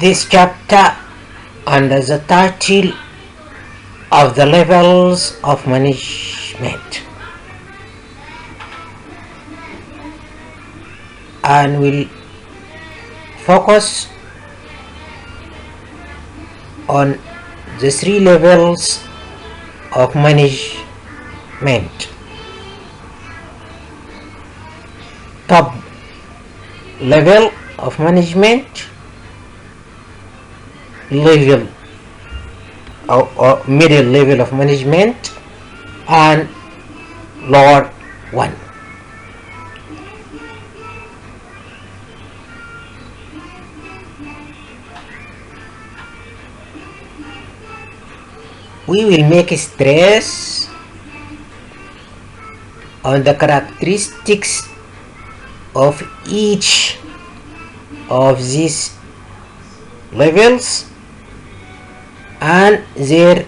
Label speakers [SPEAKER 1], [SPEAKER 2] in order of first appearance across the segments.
[SPEAKER 1] this chapter under the title of the levels of management, and will focus on the three levels of management. Top level of management, level or middle level of management, and lower one. We will make stress on the characteristics of each of these levels and their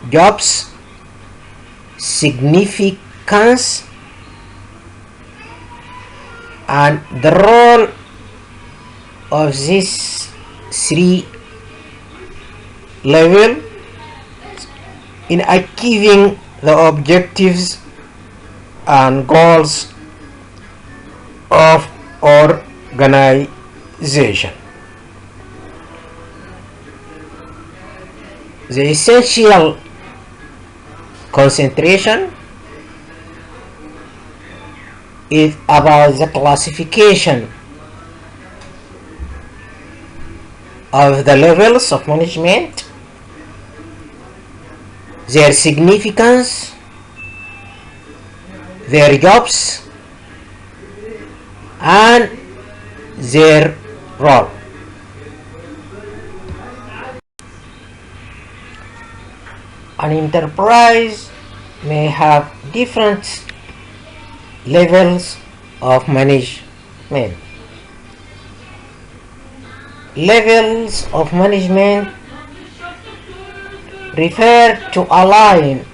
[SPEAKER 1] jobs, significance, and the role of these three levels in achieving the objectives and goals of organization. The essential concentration is about the classification of the levels of management, their significance, their jobs, and their role. An enterprise may have different levels of management. Levels of management refer to a line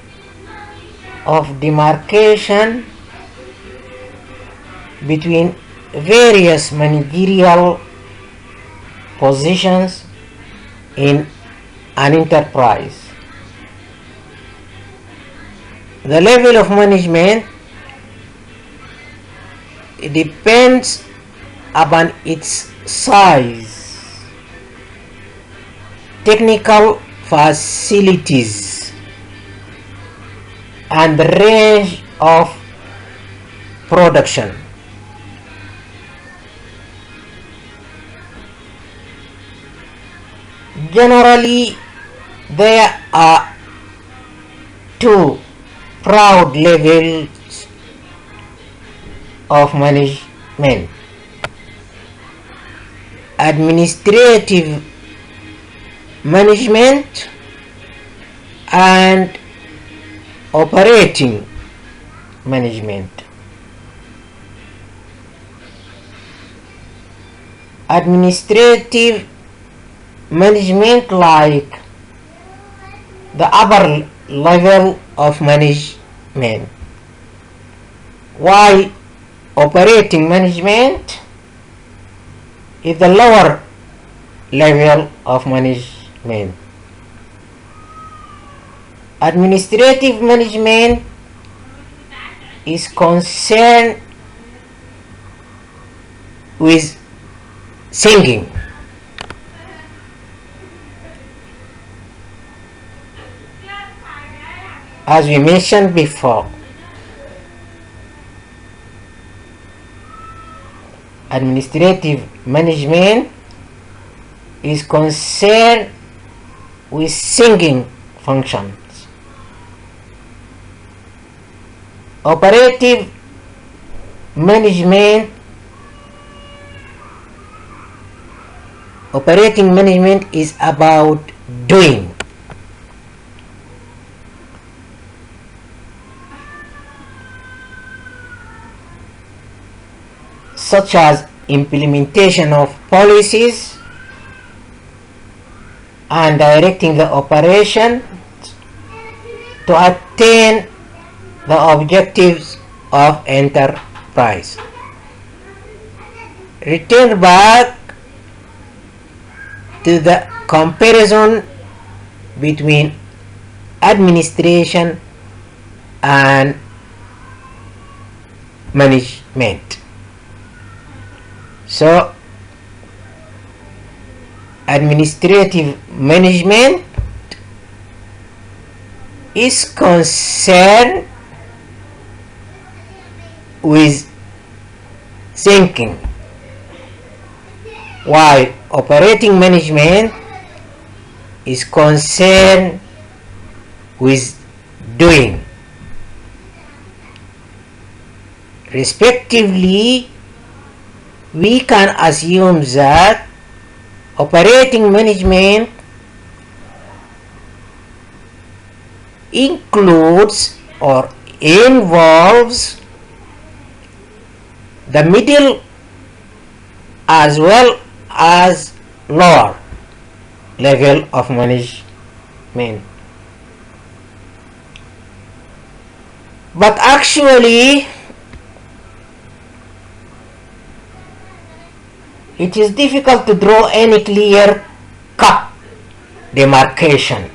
[SPEAKER 1] of demarcation between various managerial positions in an enterprise. The level of management depends upon its size, technical facilities, and the range of production. Generally, there are two broad levels of management: administrative management and operating management. Administrative management, like the upper level of management, while operating management is the lower level of management. Administrative management is concerned with thinking, as we mentioned before. Administrative management is concerned with thinking functions. Operating management is about doing. Such as implementation of policies and directing the operation to attain the objectives of enterprise. Return back to the comparison between administration and management. So administrative management is concerned with thinking, while operating management is concerned with doing. Respectively, we can assume that operating management includes or involves the middle as well as lower level of management. But actually, it is difficult to draw any clear-cut demarcation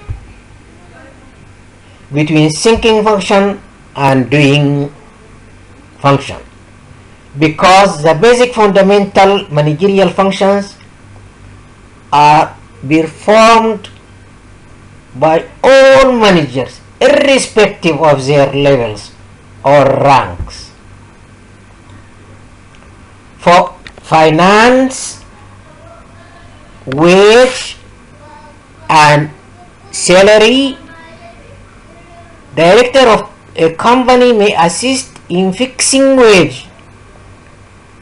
[SPEAKER 1] between thinking function and doing function, because the basic fundamental managerial functions are performed by all managers irrespective of their levels or ranks. For finance, wage and salary, director of a company may assist in fixing wage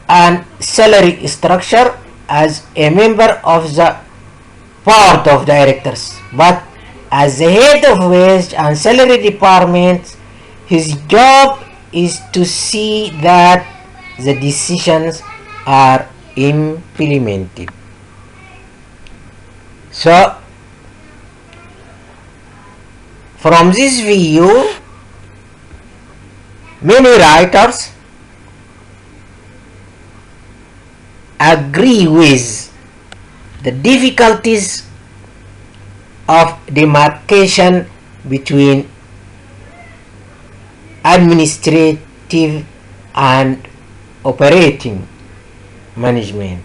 [SPEAKER 1] and salary structure as a member of the board of directors, but as the head of wage and salary department, his job is to see that the decisions are implemented. So, from this view, many writers agree with the difficulties of demarcation between administrative and operating management.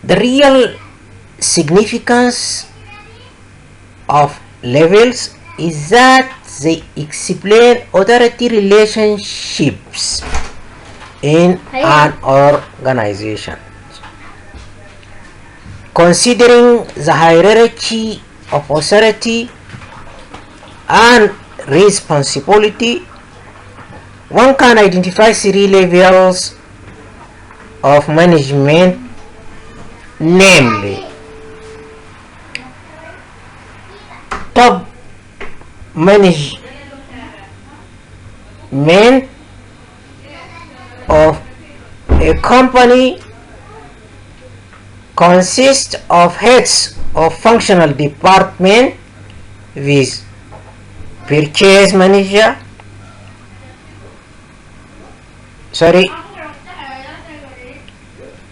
[SPEAKER 1] The real significance of levels is that they explain authority relationships in an organization. Considering the hierarchy of authority and responsibility, one can identify three levels of management, namely top management of a company consists of heads of functional department with purchase manager,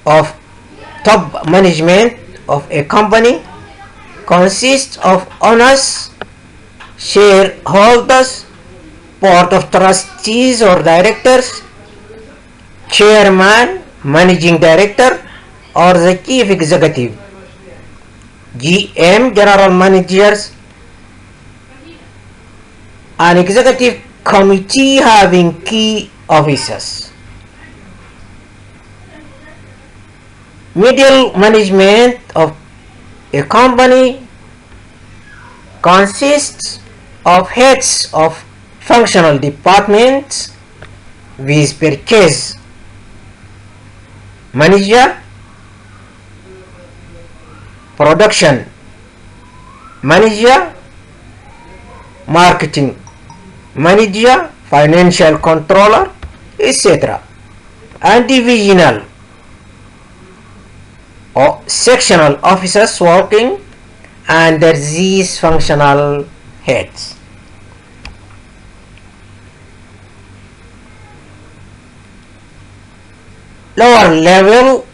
[SPEAKER 1] of top management of a company consists of owners, shareholders, board of trustees or directors, chairman, managing director, or the chief executive, GM, general managers, an executive committee having key officers. Middle management of a company consists of heads of functional departments with purchase manager, production manager, marketing manager, financial controller, etc. and divisional or sectional officers working under these functional heads. Lower level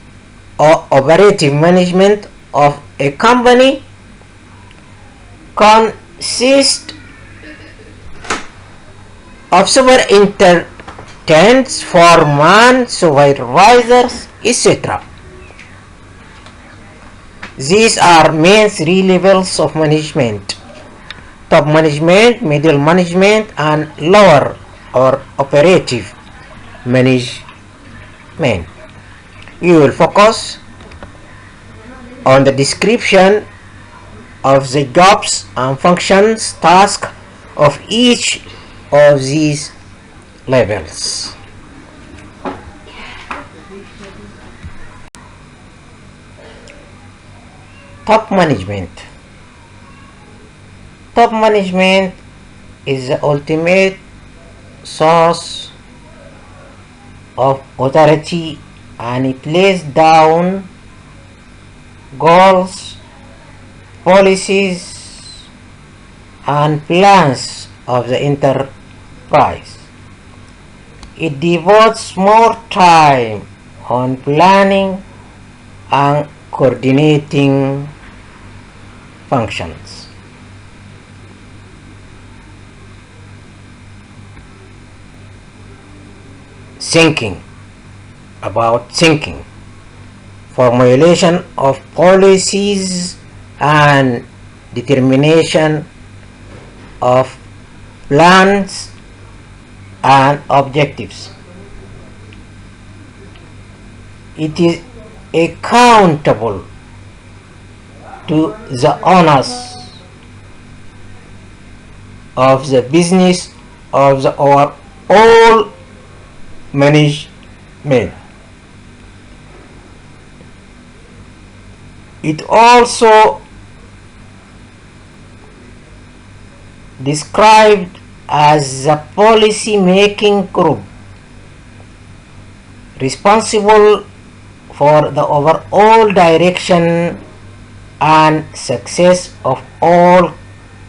[SPEAKER 1] or operative management of a company consists of superintendents, foremen, supervisors, etc. These are main three levels of management: top management, middle management, and lower or operative management. We will focus on the description of the jobs and functions tasks of each of these levels. Top management. Top management is the ultimate source of authority, and it lays down goals, policies, and plans of the enterprise. It devotes more time on planning and coordinating functions. Thinking. Formulation of policies and determination of plans and objectives. It is accountable to the owners of the business of the overall management. It also described as the policy making group responsible for the overall direction and success of all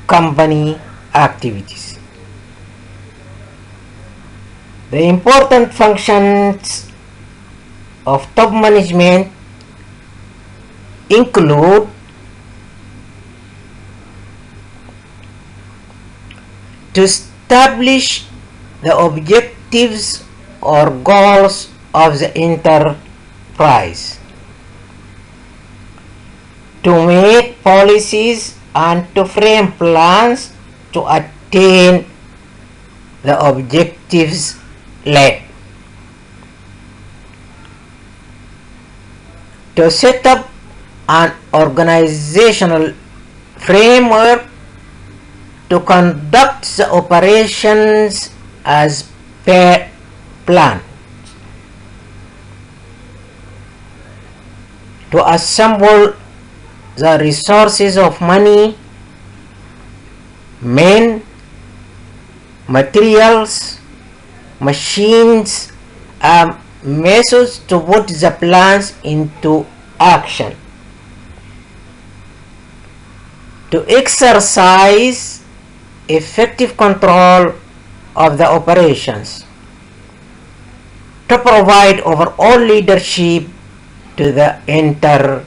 [SPEAKER 1] company activities. The important functions of top management include to establish the objectives or goals of the enterprise, to make policies and to frame plans to attain the objectives led, to set up an organizational framework to conduct the operations as per plan, to assemble the resources of money, men, materials, machines, and methods to put the plans into action, to exercise effective control of the operations, to provide overall leadership to the enterprise.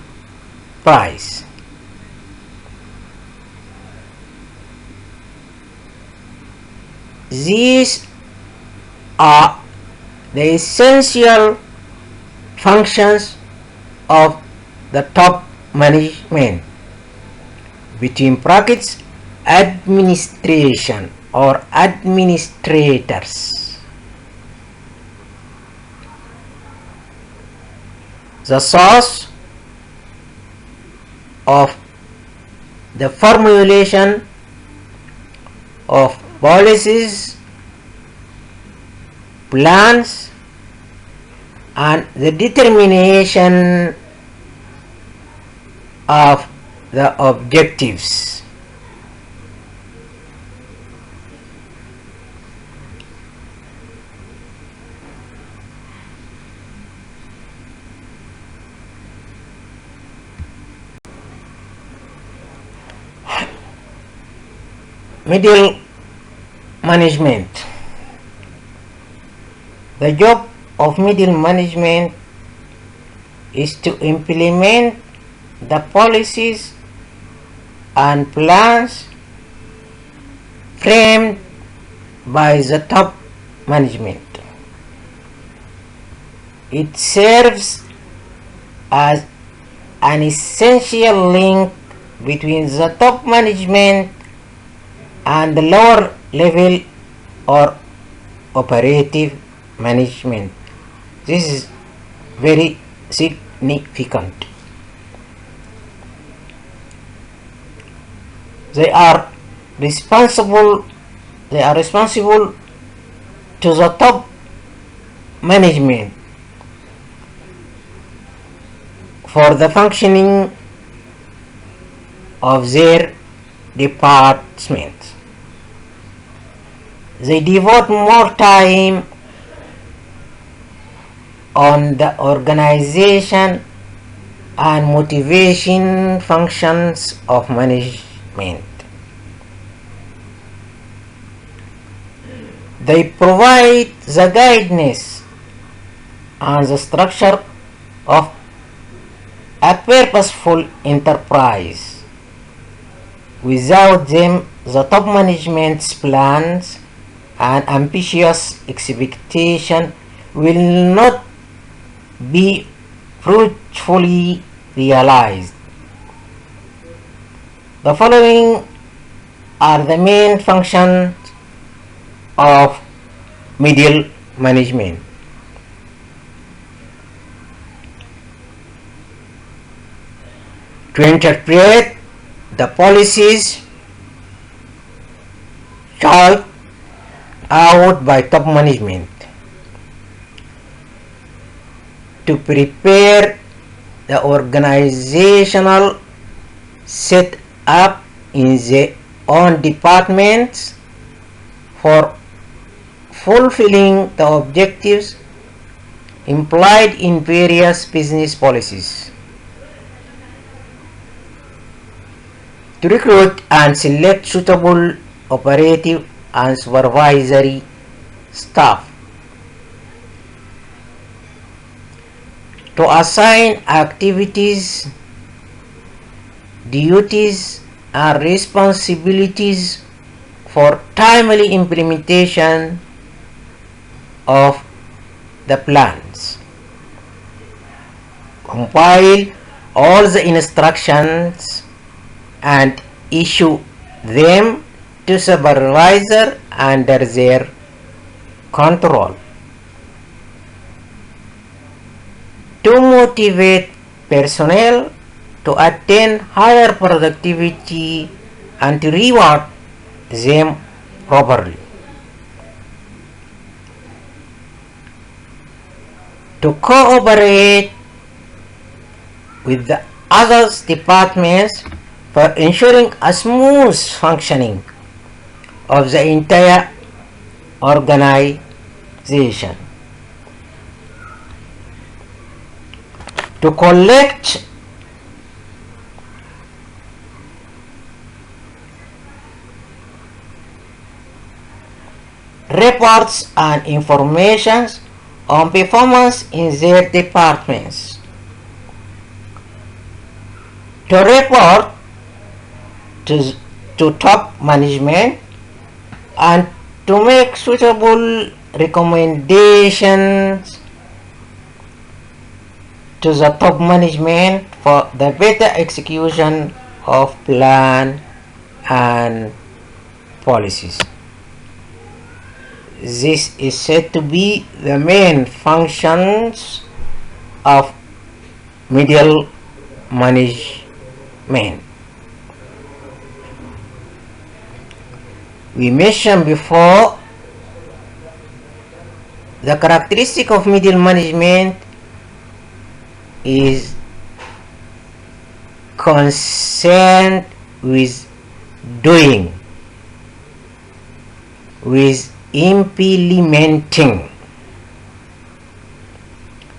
[SPEAKER 1] These are the essential functions of the top management, between brackets administration or administrators. The source of the formulation of policies, plans, and the determination of the objectives. Middle management. The job of middle management is to implement the policies and plans framed by the top management. It serves as an essential link between the top management and the lower level or operative management. This is very significant. They are responsible to the top management for the functioning of their department. They devote more time on the organization and motivation functions of management. They provide the guidance and the structure of a purposeful enterprise. Without them, the top management's plans and ambitious expectation will not be fruitfully realized. The following are the main functions of middle management. To interpret the policies chalked out by top management, to prepare the organizational set up in their own departments for fulfilling the objectives implied in various business policies, to recruit and select suitable operative and supervisory staff, to assign activities, duties, and responsibilities for timely implementation of the plans, compile all the instructions and issue them to supervisor under their control, to motivate personnel to attain higher productivity and to reward them properly, to cooperate with the other departments for ensuring a smooth functioning of the entire organization, to collect reports and information on performance in their departments, to report to top management and to make suitable recommendations to the top management for the better execution of plan and policies. This is said to be the main functions of middle management. We mentioned before the characteristic of middle management is concerned with doing, with implementing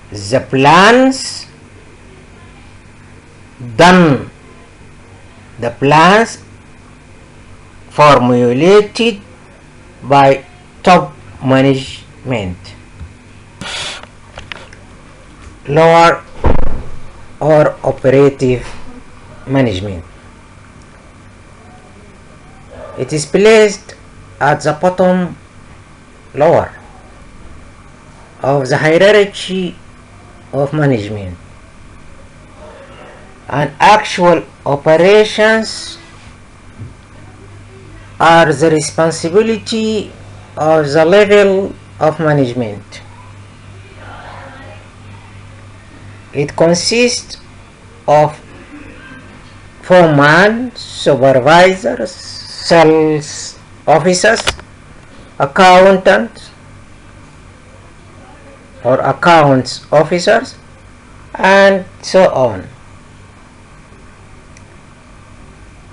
[SPEAKER 1] the plans, done the plans formulated by top management. Lower or operative management. It is placed at the bottom lower of the hierarchy of management, and actual operations are the responsibility of the level of management. It consists of foreman, supervisors, sales officers, accountants or accounts officers, and so on.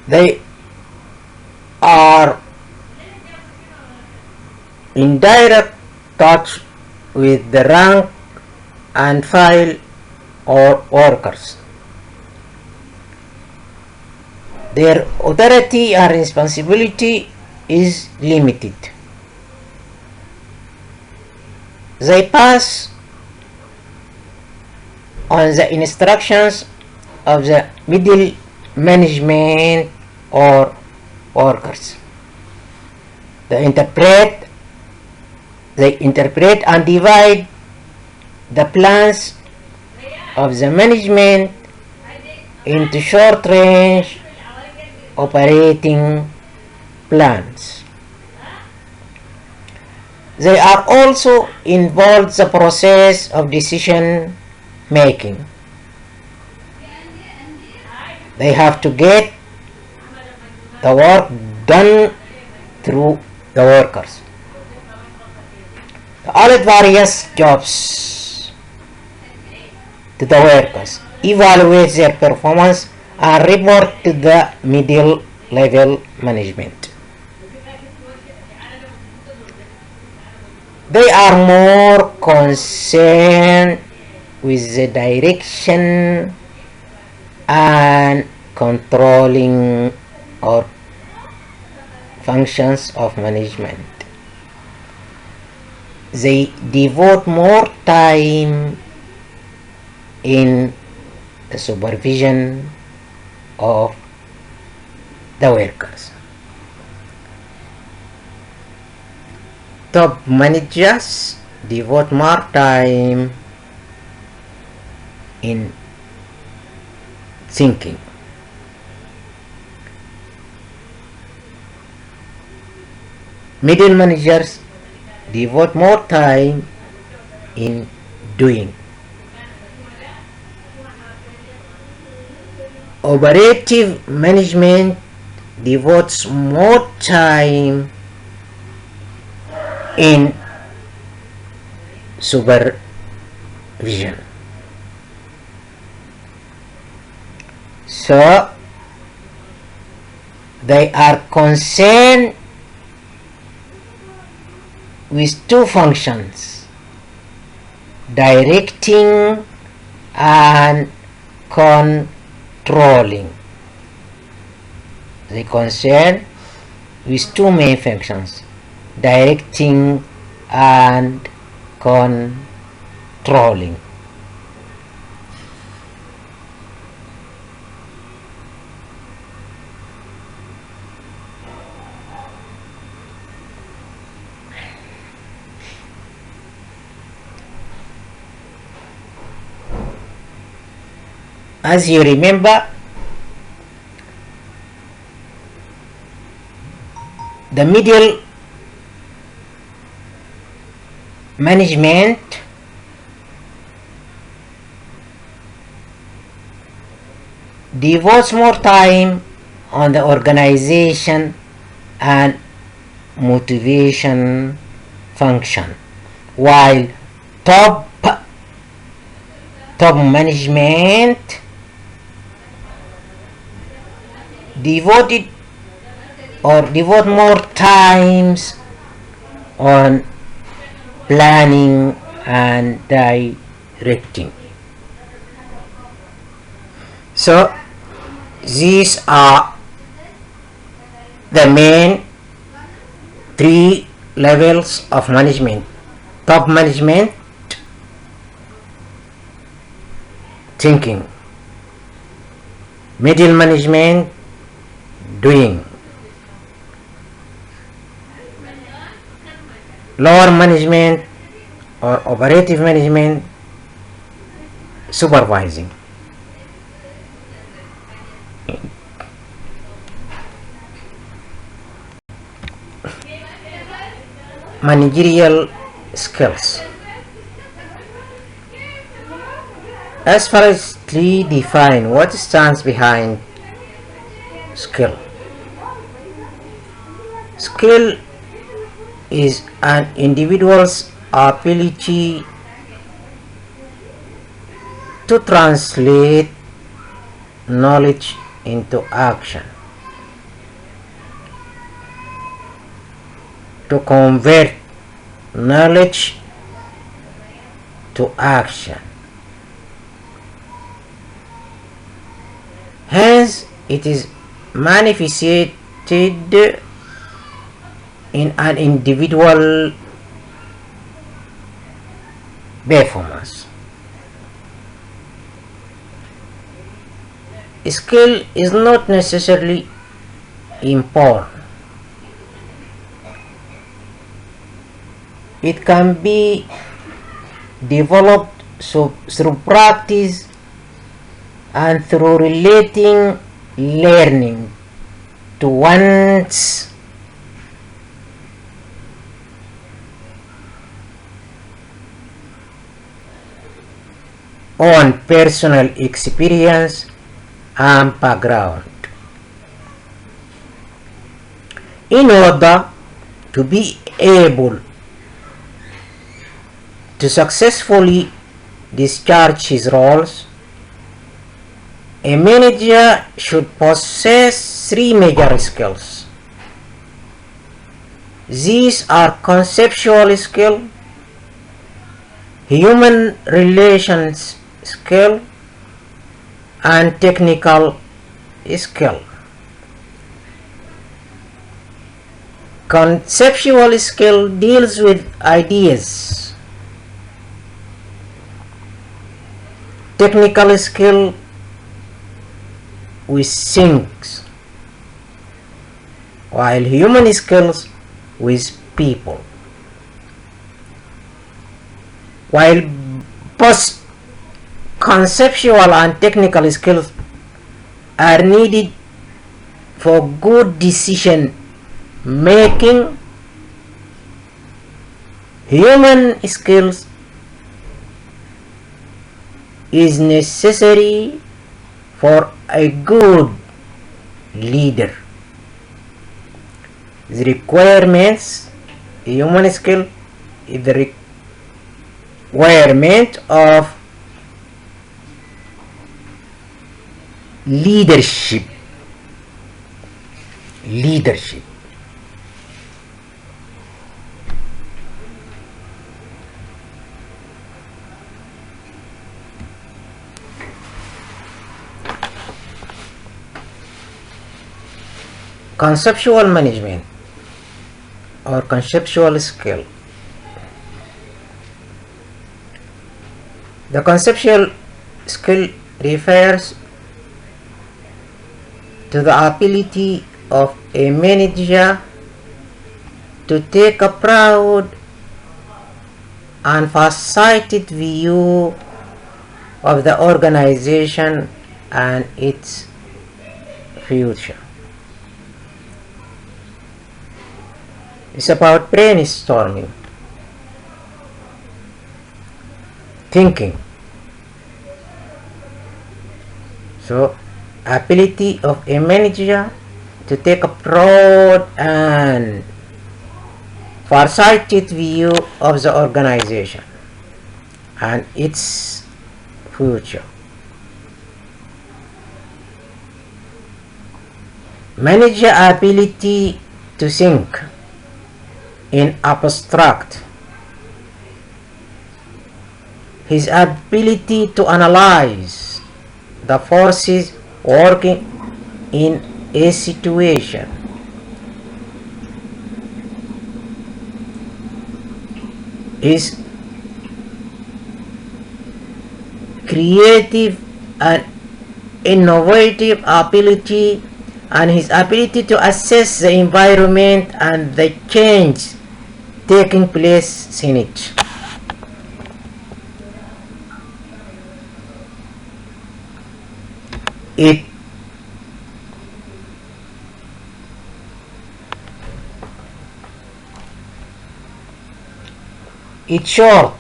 [SPEAKER 1] They are in direct touch with the rank and file or workers. Their authority and responsibility is limited. They pass on the instructions of the middle management or workers. They interpret and divide the plans of the management into short-range operating plans. They are also involved in the process of decision making. They have to get the work done through the workers. They allot various jobs to the workers, evaluate their performance, and report to the middle level management. They are more concerned with the direction and controlling or functions of management. They devote more time in the supervision of the workers. Top managers devote more time in thinking. Middle managers devote more time in doing. Operative management devotes more time in supervision. So they are concerned with two functions: directing and controlling. They concern with two main functions: directing and controlling. As you remember, the middle management devotes more time on the organization and motivation function, while top management devote more times on planning and directing. So these are the main three levels of management: top management, thinking; middle management, doing; lower management or operative management, supervising. Managerial skills. As far as Lee define what stands behind skill. Skill is an individual's ability to translate knowledge into action, to convert knowledge to action. Hence, it is manifested in an individual performance. Skill is not necessarily important. It can be developed through practice and through relating learning to one's own personal experience and background. In order to be able to successfully discharge his roles, a manager should possess three major skills. These are conceptual skill, human relations skill, and technical skill. Conceptual skill deals with ideas. Technical skill with things, while human skills with people. While both conceptual and technical skills are needed for good decision making, human skills is necessary for a good leader. The requirements, human skill is the requirement of leadership. Conceptual management or conceptual skill. The conceptual skill refers to the ability of a manager to take a broad and far-sighted view of the organization and its future. It's about brainstorming, thinking. So, ability of a manager to take a broad and far-sighted view of the organization and its future. Manager ability to think in abstract. His ability to analyze the forces working in a situation his creative and innovative ability and his ability to assess the environment and the change taking place in it. It in short,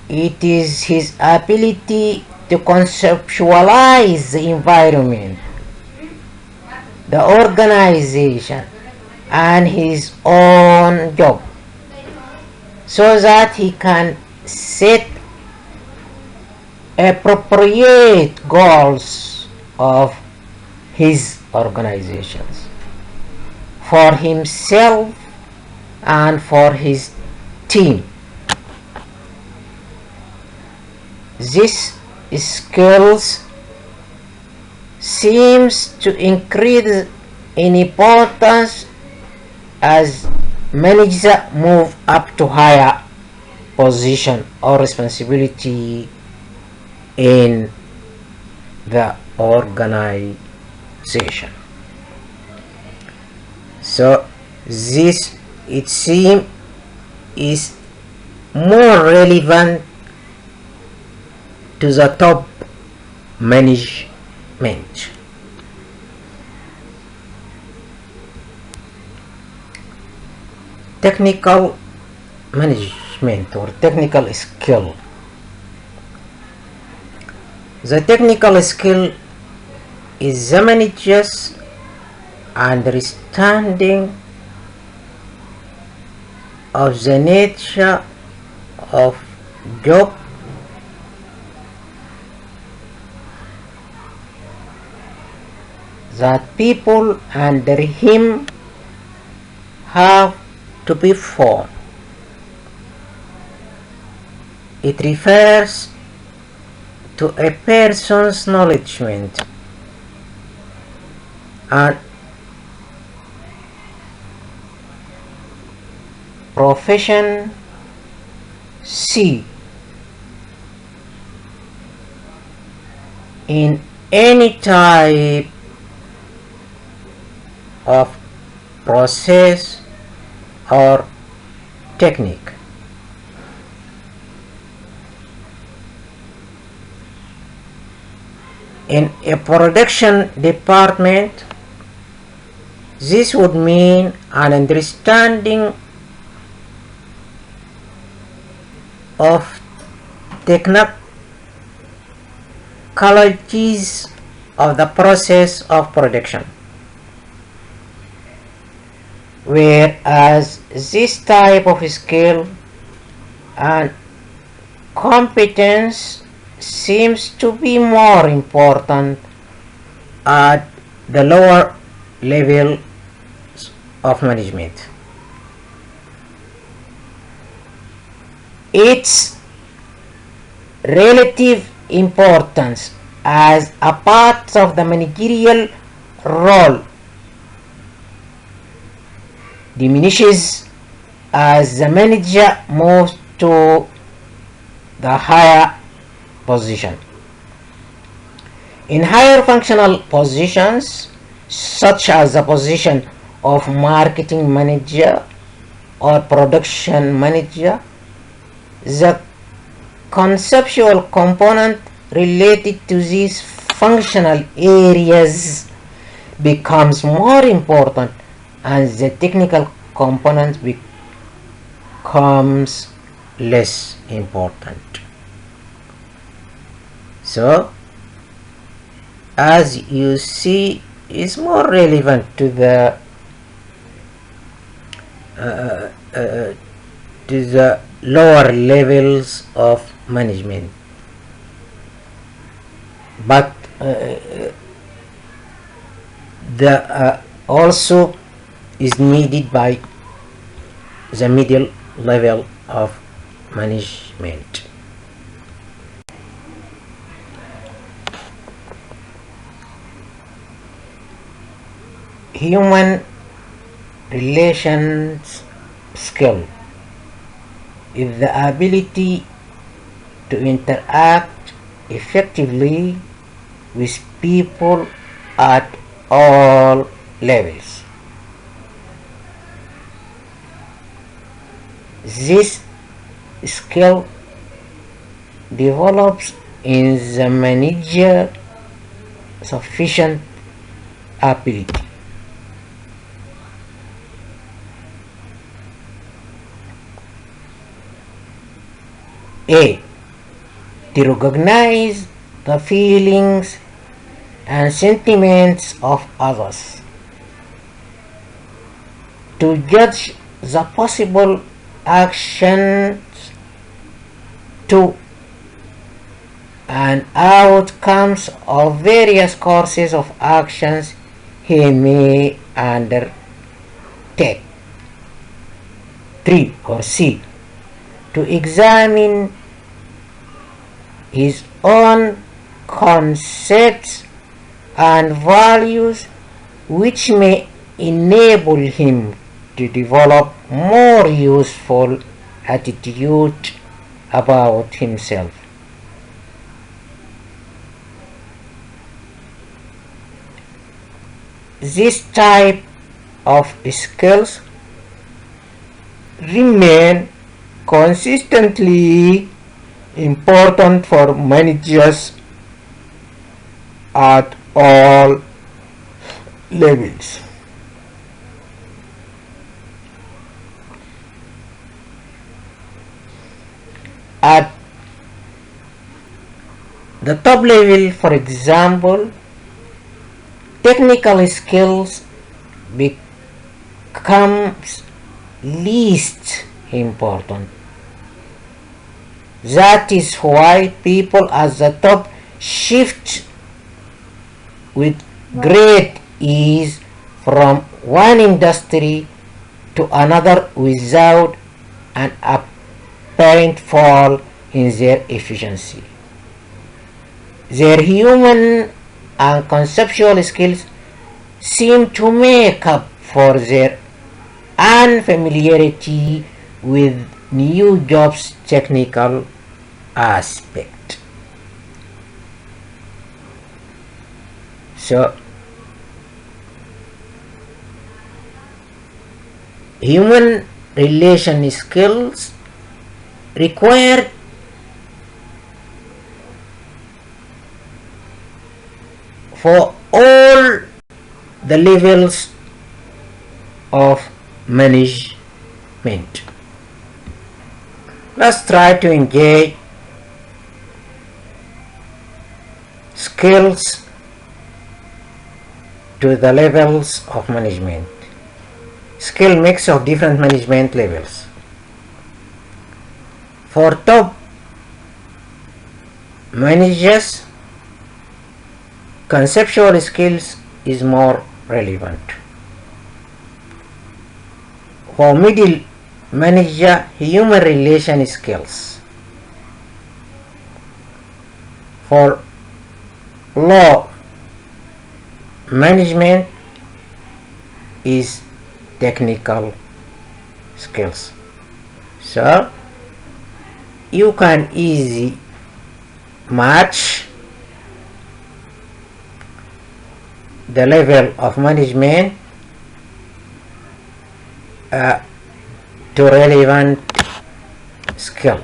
[SPEAKER 1] it is his ability to conceptualize the environment, the organization, and his own job so that he can set appropriate goals of his organizations for himself and for his team. This skills seems to increase in importance as managers move up to higher position or responsibility in the organization. So this, it seems, is more relevant to the top management. Technical management or technical skill. The technical skill is the manager's understanding of the nature of job that people under him have to perform. It refers to a person's knowledge and proficiency in any type of process or technique. In a production department, this would mean an understanding of technicalities of the process of production, whereas this type of skill and competence seems to be more important at the lower levels of management. Its relative importance as a part of the managerial role diminishes as the manager moves to the higher position. In higher functional positions, such as the position of marketing manager or production manager, the conceptual component related to these functional areas becomes more important and the technical component becomes less important. So, as you see, is more relevant to the lower levels of management, but the also is needed by the middle level of management. Human relations skill. is the ability to interact effectively with people at all levels. This skill develops in the manager sufficient ability. A. To recognize the feelings and sentiments of others. To judge the possible actions to and outcomes of various courses of actions he may undertake. 3 or C. To examine his own concepts and values, which may enable him to develop more useful attitude about himself. This type of skills remain consistently important for managers at all levels. At the top level, for example, technical skills becomes least important. That is why people at the top shift with great ease from one industry to another without an apparent fall in their efficiency. Their human and conceptual skills seem to make up for their unfamiliarity with new jobs' technical aspect. So, human relation skills require for all the levels of management. Let's try to engage skills to the levels of management. Skill mix of different management levels. For top managers, conceptual skills is more relevant. For middle manager, human relation skills. For low management is technical skills. So you can easily match the level of management to relevant skill.